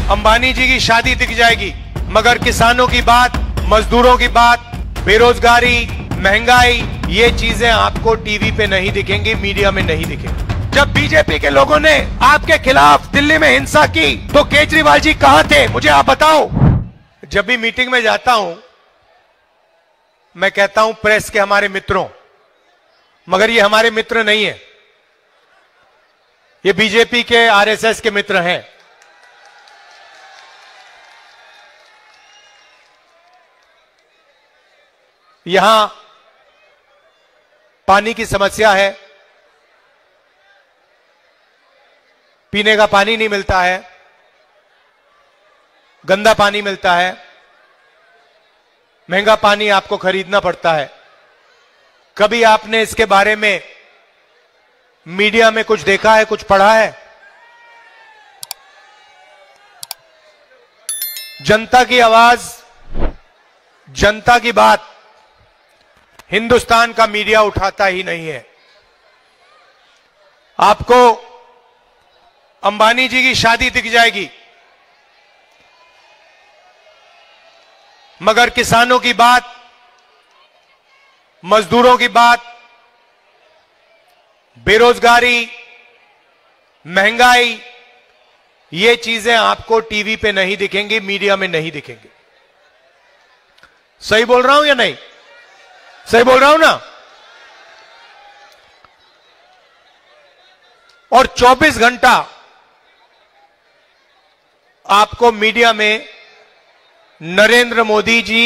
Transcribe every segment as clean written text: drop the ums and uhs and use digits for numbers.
अंबानी जी की शादी दिख जाएगी, मगर किसानों की बात, मजदूरों की बात, बेरोजगारी, महंगाई, ये चीजें आपको टीवी पे नहीं दिखेंगी, मीडिया में नहीं दिखेंगी। जब बीजेपी के लोगों ने आपके खिलाफ दिल्ली में हिंसा की तो केजरीवाल जी कहां थे, मुझे आप बताओ। जब भी मीटिंग में जाता हूं मैं कहता हूं प्रेस के हमारे मित्रों, मगर ये हमारे मित्र नहीं है, ये बीजेपी के आरएसएस के मित्र हैं। यहां पानी की समस्या है, पीने का पानी नहीं मिलता है, गंदा पानी मिलता है, महंगा पानी आपको खरीदना पड़ता है। कभी आपने इसके बारे में मीडिया में कुछ देखा है, कुछ पढ़ा है? जनता की आवाज, जनता की बात हिंदुस्तान का मीडिया उठाता ही नहीं है। आपको अंबानी जी की शादी दिख जाएगी, मगर किसानों की बात, मजदूरों की बात, बेरोजगारी, महंगाई, ये चीजें आपको टीवी पे नहीं दिखेंगी, मीडिया में नहीं दिखेंगी। सही बोल रहा हूं या नहीं? सही बोल रहा हूं ना? और 24 घंटा आपको मीडिया में नरेंद्र मोदी जी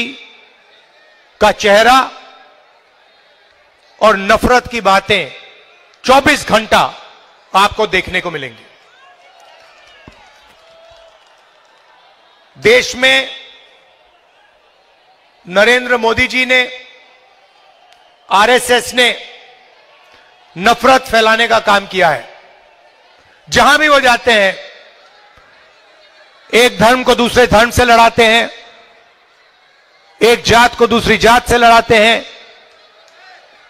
का चेहरा और नफरत की बातें 24 घंटा आपको देखने को मिलेंगी। देश में नरेंद्र मोदी जी ने, आरएसएस ने नफरत फैलाने का काम किया है। जहां भी वो जाते हैं, एक धर्म को दूसरे धर्म से लड़ाते हैं, एक जात को दूसरी जात से लड़ाते हैं,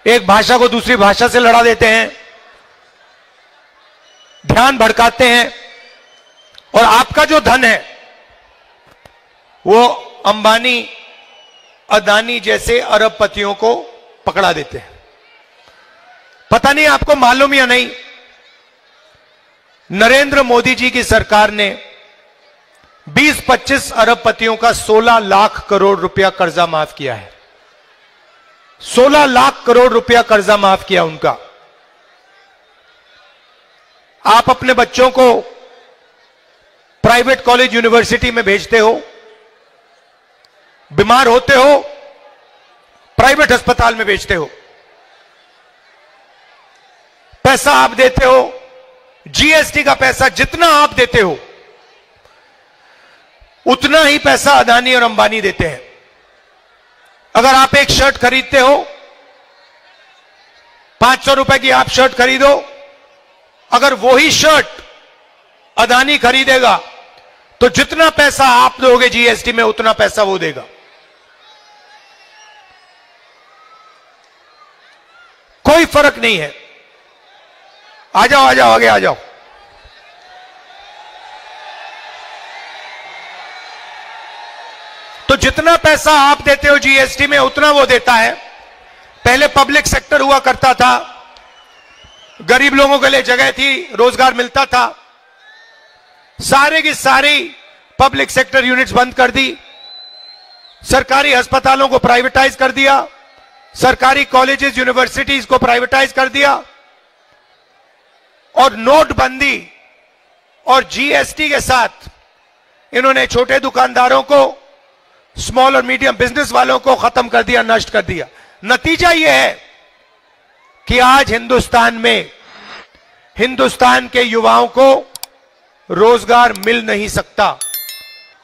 एक भाषा को दूसरी भाषा से लड़ा देते हैं, ध्यान भड़काते हैं, और आपका जो धन है वो अंबानी, अदानी जैसे अरबपतियों को पकड़ा देते हैं। पता नहीं आपको मालूम या नहीं, नरेंद्र मोदी जी की सरकार ने 20-25 अरबपतियों का 16 लाख करोड़ रुपया कर्जा माफ किया है। 16 लाख करोड़ रुपया कर्जा माफ किया उनका। आप अपने बच्चों को प्राइवेट कॉलेज, यूनिवर्सिटी में भेजते हो, बीमार होते हो, प्राइवेट अस्पताल में भेजते हो, पैसा आप देते हो, जीएसटी का पैसा जितना आप देते हो उतना ही पैसा अदानी और अंबानी देते हैं। अगर आप एक शर्ट खरीदते हो, 500 रुपए की आप शर्ट खरीदो, अगर वही शर्ट अदानी खरीदेगा तो जितना पैसा आप दोगे जीएसटी में उतना पैसा वो देगा। कोई फर्क नहीं है। आ जाओ, आ जाओ, आगे आ जाओ। तो जितना पैसा आप देते हो जीएसटी में उतना वो देता है। पहले पब्लिक सेक्टर हुआ करता था, गरीब लोगों के लिए जगह थी, रोजगार मिलता था। सारे की सारी पब्लिक सेक्टर यूनिट्स बंद कर दी, सरकारी अस्पतालों को प्राइवेटाइज कर दिया, सरकारी कॉलेजेस, यूनिवर्सिटीज को प्राइवेटाइज कर दिया, और नोटबंदी और जीएसटी के साथ इन्होंने छोटे दुकानदारों को, स्मॉल और मीडियम बिजनेस वालों को खत्म कर दिया, नष्ट कर दिया। नतीजा यह है कि आज हिंदुस्तान में, हिंदुस्तान के युवाओं को रोजगार मिल नहीं सकता।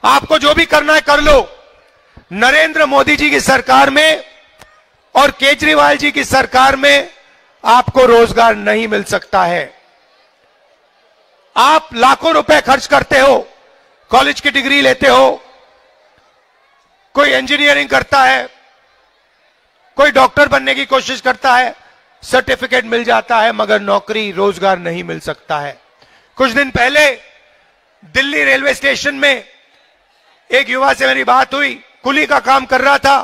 आपको जो भी करना है कर लो। नरेंद्र मोदी जी की सरकार में और केजरीवाल जी की सरकार में आपको रोजगार नहीं मिल सकता है। आप लाखों रुपए खर्च करते हो, कॉलेज की डिग्री लेते हो, कोई इंजीनियरिंग करता है, कोई डॉक्टर बनने की कोशिश करता है, सर्टिफिकेट मिल जाता है, मगर नौकरी, रोजगार नहीं मिल सकता है। कुछ दिन पहले दिल्ली रेलवे स्टेशन में एक युवा से मेरी बात हुई, कुली का काम कर रहा था,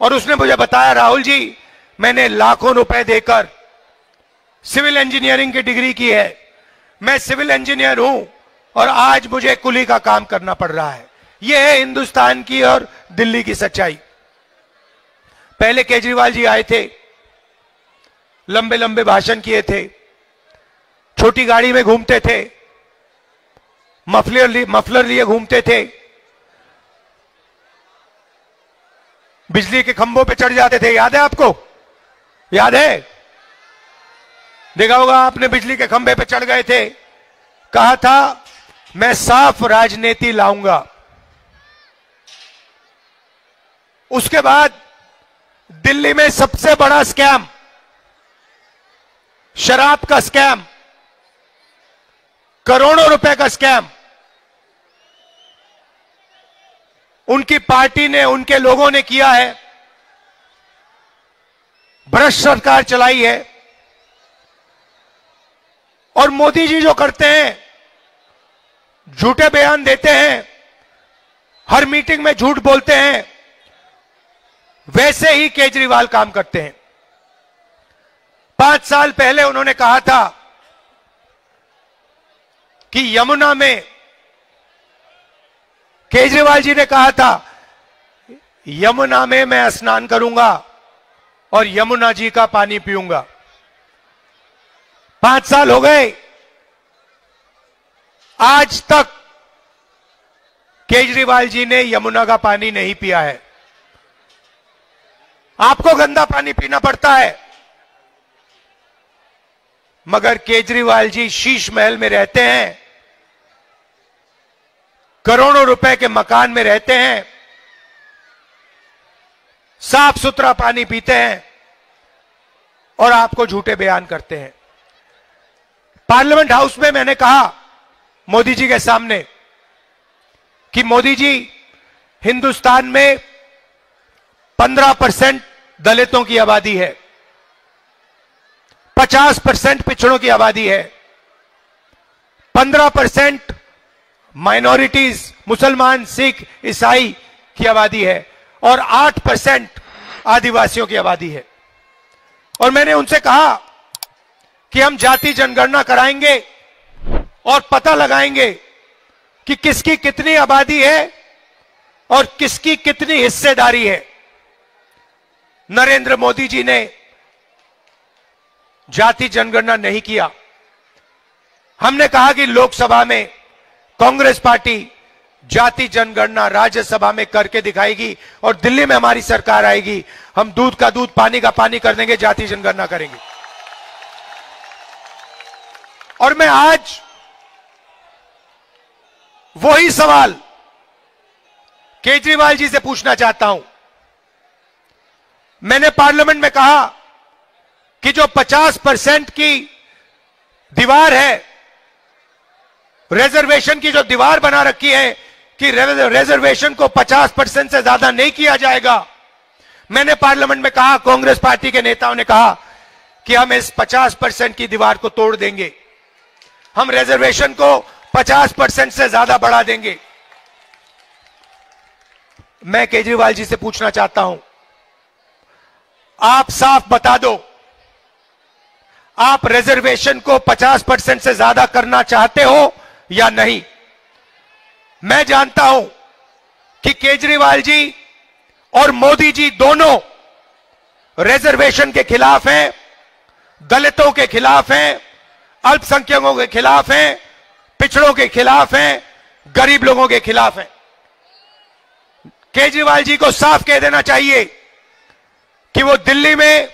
और उसने मुझे बताया, राहुल जी मैंने लाखों रुपए देकर सिविल इंजीनियरिंग की डिग्री की है, मैं सिविल इंजीनियर हूं और आज मुझे कुली का काम करना पड़ रहा है। यह है हिंदुस्तान की और दिल्ली की सच्चाई। पहले केजरीवाल जी आए थे, लंबे लंबे भाषण किए थे, छोटी गाड़ी में घूमते थे, मफलर लिए घूमते थे, बिजली के खंभों पे चढ़ जाते थे। याद है आपको? याद है? देखा होगा आपने, बिजली के खंभे पे चढ़ गए थे, कहा था मैं साफ राजनीति लाऊंगा। उसके बाद दिल्ली में सबसे बड़ा स्कैम, शराब का स्कैम, करोड़ों रुपए का स्कैम उनकी पार्टी ने, उनके लोगों ने किया है। भ्रष्ट सरकार चलाई है। और मोदी जी जो करते हैं, झूठे बयान देते हैं, हर मीटिंग में झूठ बोलते हैं, वैसे ही केजरीवाल काम करते हैं। 5 साल पहले उन्होंने कहा था कि यमुना में, केजरीवाल जी ने कहा था यमुना में मैं स्नान करूंगा और यमुना जी का पानी पीऊंगा। 5 साल हो गए, आज तक केजरीवाल जी ने यमुना का पानी नहीं पिया है। आपको गंदा पानी पीना पड़ता है, मगर केजरीवाल जी शीश महल में रहते हैं, करोड़ों रुपए के मकान में रहते हैं, साफ सुथरा पानी पीते हैं और आपको झूठे बयान करते हैं। पार्लियामेंट हाउस में मैंने कहा मोदी जी के सामने कि मोदी जी, हिंदुस्तान में 15% दलितों की आबादी है, 50% पिछड़ों की आबादी है, 15% माइनॉरिटीज, मुसलमान, सिख, ईसाई की आबादी है और 8% आदिवासियों की आबादी है। और मैंने उनसे कहा कि हम जाति जनगणना कराएंगे और पता लगाएंगे कि किसकी कितनी आबादी है और किसकी कितनी हिस्सेदारी है। नरेंद्र मोदी जी ने जाति जनगणना नहीं किया। हमने कहा कि लोकसभा में कांग्रेस पार्टी जाति जनगणना राज्यसभा में करके दिखाएगी और दिल्ली में हमारी सरकार आएगी, हम दूध का दूध, पानी का पानी कर देंगे, जाति जनगणना करेंगे। और मैं आज वही सवाल केजरीवाल जी से पूछना चाहता हूं। मैंने पार्लियामेंट में कहा कि जो 50% की दीवार है, रिजर्वेशन की जो दीवार बना रखी है कि रिजर्वेशन को 50% से ज्यादा नहीं किया जाएगा, मैंने पार्लियामेंट में कहा, कांग्रेस पार्टी के नेताओं ने कहा कि हम इस 50% की दीवार को तोड़ देंगे, हम रिजर्वेशन को 50% से ज्यादा बढ़ा देंगे। मैं केजरीवाल जी से पूछना चाहता हूं, आप साफ बता दो, आप रिजर्वेशन को 50% से ज्यादा करना चाहते हो या नहीं? मैं जानता हूं कि केजरीवाल जी और मोदी जी दोनों रिजर्वेशन के खिलाफ हैं, दलितों के खिलाफ हैं, अल्पसंख्यकों के खिलाफ हैं, पिछड़ों के खिलाफ हैं, गरीब लोगों के खिलाफ हैं। केजरीवाल जी को साफ कह देना चाहिए कि वो दिल्ली में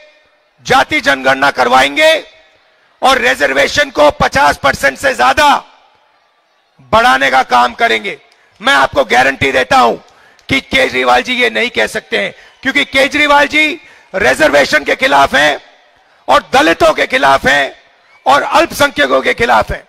जाति जनगणना करवाएंगे और रिजर्वेशन को 50% से ज्यादा बढ़ाने का काम करेंगे। मैं आपको गारंटी देता हूं कि केजरीवाल जी ये नहीं कह सकते हैं, क्योंकि केजरीवाल जी रिजर्वेशन के खिलाफ हैं और दलितों के खिलाफ हैं और अल्पसंख्यकों के खिलाफ हैं।